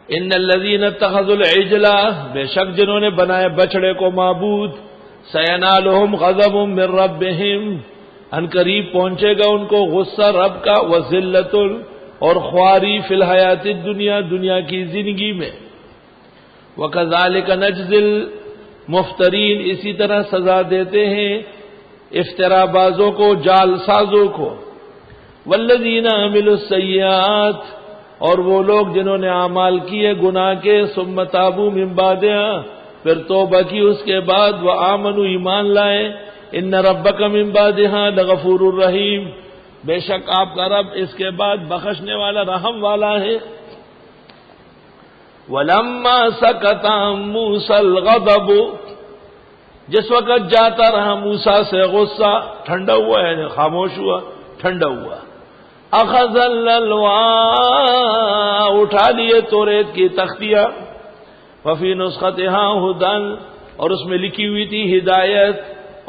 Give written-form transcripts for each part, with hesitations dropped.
ان الذین اتخذوا العجل، بے شک جنہوں نے بنائے بچڑے کو معبود، سینالہم غضب من ربہم، ان قریب پہنچے گا ان کو غصہ رب کا، وذلت اور خواری فی الحیات الدنیا، دنیا کی زندگی میں، وکذالک نجزی المفترین، اسی طرح سزا دیتے ہیں افترا بازوں کو، جال سازوں کو، والذین عملوا السیئات، اور وہ لوگ جنہوں نے اعمال کیے گناہ کے، ثم تابوا من بعدها، پھر توبہ کی اس کے بعد، وآمنوا ایمان لائے، ان ربک من بعدها لغفور الرحیم، بے شک آپ کا رب اس کے بعد بخشنے والا رحم والا ہے۔ ولما سکت عن موسی الغضب، جس وقت جاتا رہا موسیٰ سے غصہ، ٹھنڈا ہوا یعنی خاموش ہوا، ٹھنڈا ہوا، اخذ الالواح، اٹھا لیے توریت کی تختیاں، وفی نسختہا ہدی، اور اس میں لکھی ہوئی تھی ہدایت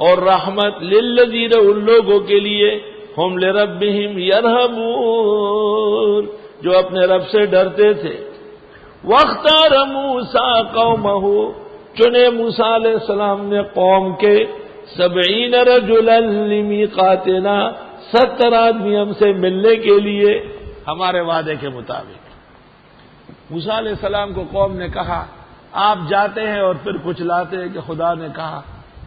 اور رحمت، للذین، ان لوگوں کے لیے، ہم لربہم یرہبون، جو اپنے رب سے ڈرتے تھے۔ واختار موسیٰ قومہ، چنے موسیٰ علیہ السلام نے قوم کے، 70 رجلا لمیقاتنا، 70 آدمی ہم سے ملنے کے لیے ہمارے وعدے کے مطابق۔ موسیٰ علیہ السلام کو قوم نے کہا آپ جاتے ہیں اور پھر کچھ لاتے ہیں کہ خدا نے کہا،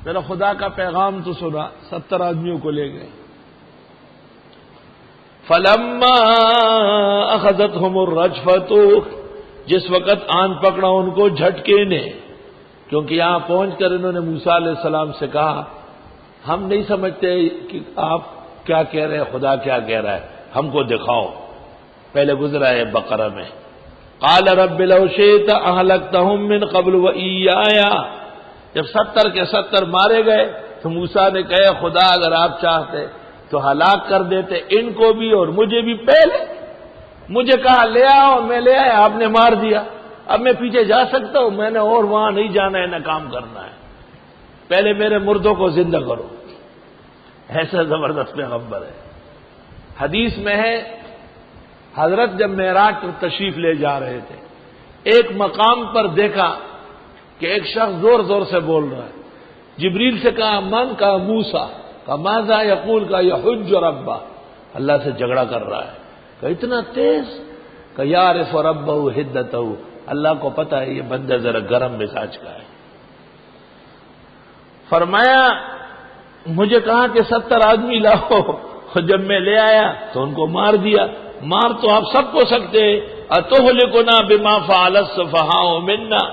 میرا خدا کا پیغام تو سنا، 70 آدمیوں کو لے گئے۔ فلما اخذتهم الرجفۃ، جس وقت آن پکڑا ان کو جھٹکے نے، کیونکہ یہاں پہنچ کر انہوں نے موسیٰ علیہ السلام سے کہا ہم نہیں سمجھتے کہ آپ کیا کہہ رہے ہیں، خدا کیا کہہ رہا ہے، ہم کو دکھاؤ۔ پہلے گزرا ہے بقرہ میں، قال رب لو شئت اہلکتہم من قبل وایایا، جب 70 کے 70 مارے گئے تو موسیٰ نے کہا خدا اگر آپ چاہتے تو ہلاک کر دیتے ان کو بھی اور مجھے بھی، پہلے مجھے کہا لے آؤ، میں لے آیا، آپ نے مار دیا، اب میں پیچھے جا سکتا ہوں؟ میں نے اور وہاں نہیں جانا ہے، نہ کام کرنا ہے، پہلے میرے مردوں کو زندہ کرو۔ ایسا زبردست پیغمبر ہے۔ حدیث میں ہے حضرت جب معراج پر تشریف لے جا رہے تھے، ایک مقام پر دیکھا کہ ایک شخص زور زور سے بول رہا ہے، جبریل سے کہا من، کا موسیٰ، کا ماذا یقول، کا یحج ربہ، اللہ سے جھگڑا کر رہا ہے، کہ اتنا تیز، کہ یعرف ربہ حدتہ، اللہ کو پتہ ہے یہ بندہ ذرا گرم مزاج کا ہے۔ فرمایا مجھے کہا کہ 70 آدمی لاؤ، اور جب میں لے آیا تو ان کو مار دیا۔ مار تو آپ سب کو سکتے، اتہلکنا بما فعل السفہاء منا،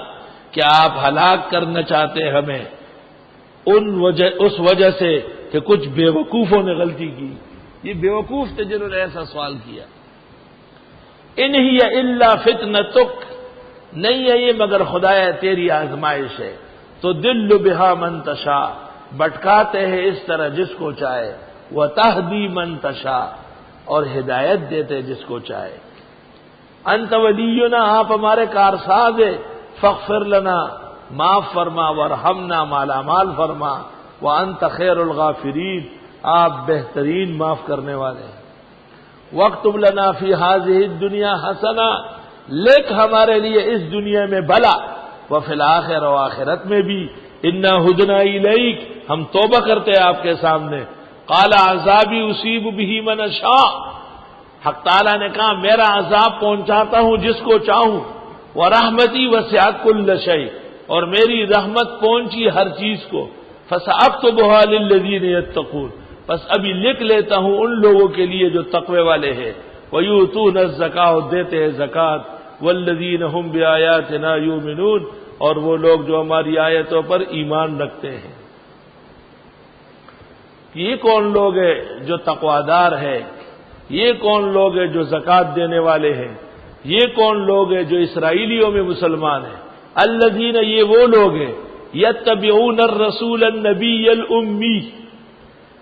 کیا آپ ہلاک کرنا چاہتے ہمیں اس وجہ سے کہ کچھ بے وقوفوں نے غلطی کی؟ یہ بے وقوف تھے جنہوں نے ایسا سوال کیا۔ ان ہی الا فتنتک، نہیں ہے یہ مگر خدایا تیری آزمائش ہے، تو دل بہا من تشاء، بٹکاتے ہیں اس طرح جس کو چاہے، وتہدی من تشاء، اور ہدایت دیتے جس کو چاہے۔ انت ولینا، آپ ہمارے کارساز ہے، فاغفر لنا، معاف فرما، وارحمنا، مالا مال فرما، وانت خیر الغافرین، آپ بہترین معاف کرنے والے ہیں۔ واکتب لنا فی ہذہ الدنیا حسنہ، لکھ ہمارے لیے اس دنیا میں بھلا، وفی الآخرہ، و آخرت میں بھی، انا ہدنا الیک، ہم توبہ کرتے ہیں آپ کے سامنے۔ قال عذابی اصیب بہ من اشاء، حق تعالیٰ نے کہا میرا عذاب پہنچاتا ہوں جس کو چاہوں، ورحمتی وسعت کل شیء، اور میری رحمت پہنچی ہر چیز کو، فساکتبھا للذین یتقون، بس ابھی لکھ لیتا ہوں ان لوگوں کے لیے جو تقوی والے ہیں، ویؤتون الزکاۃ، دیتے ہیں زکوٰۃ، والذین هم بآیاتنا یؤمنون، اور وہ لوگ جو ہماری آیتوں پر ایمان رکھتے ہیں۔ یہ کون لوگ ہیں جو تقویدار ہے؟ یہ کون لوگ ہیں جو زکوٰۃ دینے والے ہیں؟ یہ کون لوگ ہیں جو اسرائیلیوں میں مسلمان ہیں؟ الذین، یہ وہ لوگ ہیں، یتبعون الرسول النبی الامی،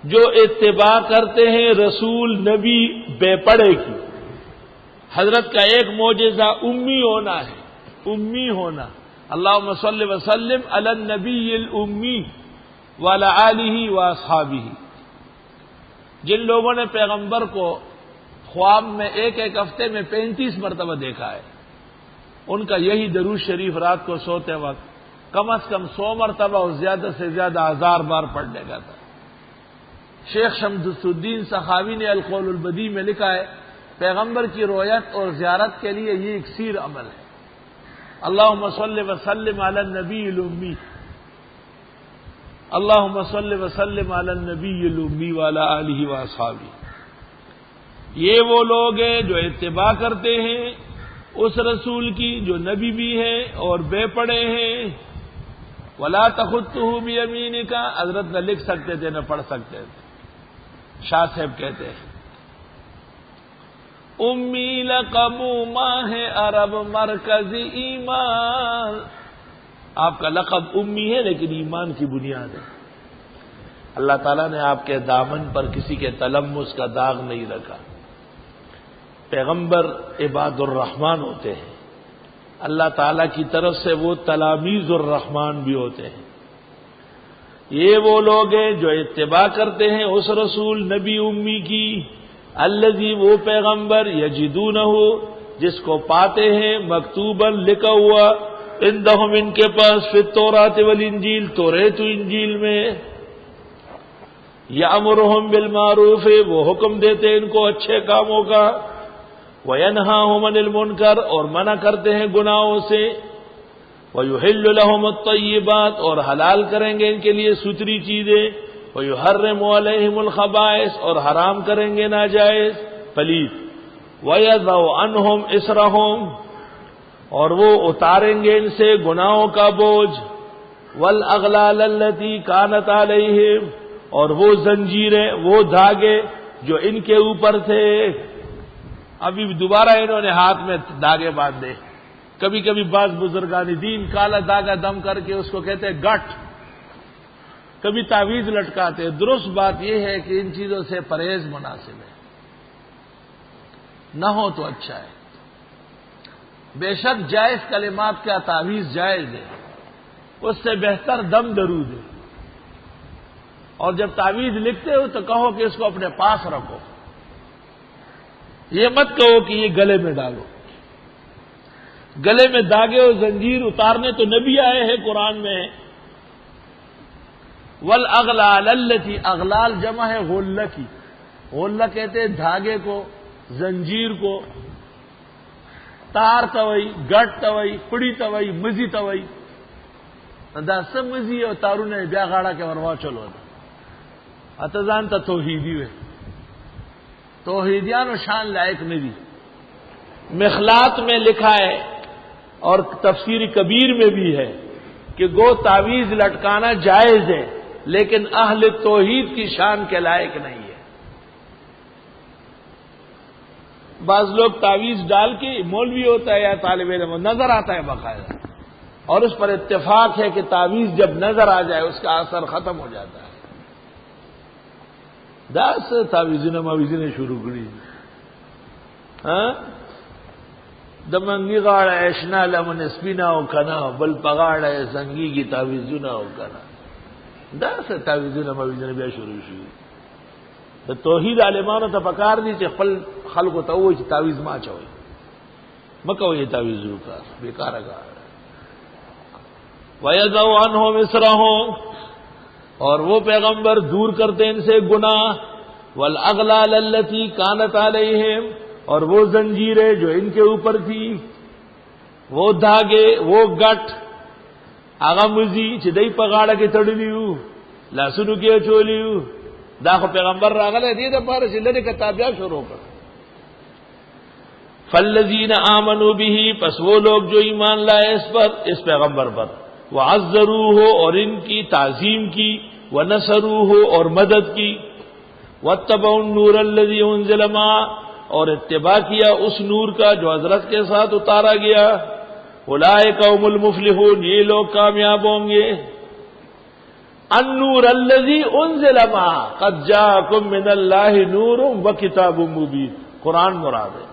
جو اتباع کرتے ہیں رسول نبی بے پڑھے کی۔ حضرت کا ایک معجزہ امی ہونا ہے، امی ہونا۔ اللہم صلی وسلم علی النبی الامی وعلی آلہ واصحابہ۔ جن لوگوں نے پیغمبر کو خواب میں ایک ہفتے میں 35 مرتبہ دیکھا ہے، ان کا یہی درود شریف رات کو سوتے وقت کم از کم 100 مرتبہ اور زیادہ سے زیادہ 1000 بار پڑھنے کا تھا۔ شیخ شمس الدین سخاوی نے القول البدیع میں لکھا ہے پیغمبر کی رویت اور زیارت کے لیے یہ اکسیر عمل ہے۔ اللہم صل وسلم علی النبی الامی، اللہم صل وسلم علی النبی الامی وعلی آلہ واصحابہ۔ یہ وہ لوگ ہیں جو اتباع کرتے ہیں اس رسول کی جو نبی بھی ہے اور بے پڑھے ہیں۔ ولا تخطہ بیمینک، حضرت نہ لکھ سکتے تھے نہ پڑھ سکتے تھے۔ شاہ صاحب کہتے ہیں امی لقب ماہ عرب مرکز ایمان، آپ کا لقب امی ہے لیکن ایمان کی بنیاد ہے۔ اللہ تعالیٰ نے آپ کے دامن پر کسی کے تلمس کا داغ نہیں رکھا۔ پیغمبر عباد الرحمن ہوتے ہیں، اللہ تعالیٰ کی طرف سے وہ تلامیذ الرحمن بھی ہوتے ہیں۔ یہ وہ لوگ ہیں جو اتباع کرتے ہیں اس رسول نبی امی کی، الذی وہ پیغمبر یجدونہ جس کو پاتے ہیں مکتوبا لکھا ہوا عندہم ان کے پاس فی التوراۃ والانجیل توریت و انجیل میں، یامرہم بالمعروف وہ حکم دیتے ان کو اچھے کاموں کا، وینہاہم عن المنکر اور منع کرتے ہیں گناہوں سے، ویحل لہم الطیبات اور حلال کریں گے ان کے لیے ستری چیزیں، ویحرم علیہم الخبائث اور حرام کریں گے ناجائز پلید، ویضع عنہم اسرہم اور وہ اتاریں گے ان سے گناہوں کا بوجھ، والاغلال التی کانت علیہم اور وہ زنجیریں وہ دھاگے جو ان کے اوپر تھے۔ ابھی دوبارہ انہوں نے ہاتھ میں دھاگے باندھے۔ کبھی کبھی بعض بزرگان دین کالا دھاگا دم کر کے اس کو کہتے ہیں گٹھ، کبھی تعویذ لٹکاتے ہیں۔ درست بات یہ ہے کہ ان چیزوں سے پرہیز مناسب ہے، نہ ہو تو اچھا ہے۔ بے شک جائز کلمات کا تعویذ جائز ہے، اس سے بہتر دم درود ہے۔ اور جب تعویذ لکھتے ہو تو کہو کہ اس کو اپنے پاس رکھو، یہ مت کہو کہ یہ گلے میں ڈالو۔ گلے میں داغے اور زنجیر اتارنے تو نبی آئے ہیں قرآن میں۔ والاغلال التی، اغلال جمع ہے غلہ کی، غلہ کہتے ہیں دھاگے کو، زنجیر کو، تار توئی، گٹ توئی، پڑی توئی، مزی توئی، دا سب مزی اور تارونه بیا غاړه کې وروا چلو اتزان ته توحیدی وي، توحیدیان و شان لائق نہیں۔ مخلاط میں لکھا ہے اور تفسیر کبیر میں بھی ہے کہ گو تعویذ لٹکانا جائز ہے لیکن اہل توحید کی شان کے لائق نہیں ہے۔ بعض لوگ تعویذ ڈال کے مولوی ہوتا ہے یا طالب علم نظر آتا ہے باقاعدہ، اور اس پر اتفاق ہے کہ تعویذ جب نظر آ جائے اس کا اثر ختم ہو جاتا ہے۔ داس تعویذونه مویزونه شروع کړي، ہاں دمنګي غاړه اشنا لمن سپینا او کنا بل پغاړه زنګي کی تعویذونه او کنا، داس تعویذونه مویزونه بیا شروع شي۔ د توحید عالمانو ته پکار دي چې خپل خلکو ته وایي چې تعویذ ما چوي، مکه وایي تعویذ وکړه بیکاره کار۔ وَيَضَعُ عَنْهُمْ إِصْرَهُمْ اور وہ پیغمبر دور کرتے ان سے گناہ، وَالْأَغْلَالَ الَّتِي كَانَتْ عَلَيْهِمْ اور وہ زنجیریں جو ان کے اوپر تھی، وہ دھاگے وہ گٹ هغه مزي چې دای په غاړه کې تړلی وو، لاسونو کې چولی وو، دا خو پیغمبر راغله دې د پاره چې لږه کتابیا شروع کړ۔ فالذین آمنوا به پس وہ لوگ جو ایمان لائے اس پر، اس پیغمبر پر، وعزروه اور ان کی تعظیم کی، ونصروه اور مدد کی، واتبعوا النور الذی انزل معه اور اتباع کیا اس نور کا جو حضرت کے ساتھ اتارا گیا، اولئک هم المفلحون یہ لوگ کامیاب ہوں گے۔ النور الذی انزل معه قد جاءکم من اللہ نور وکتاب مبین، قرآن مراد ہے۔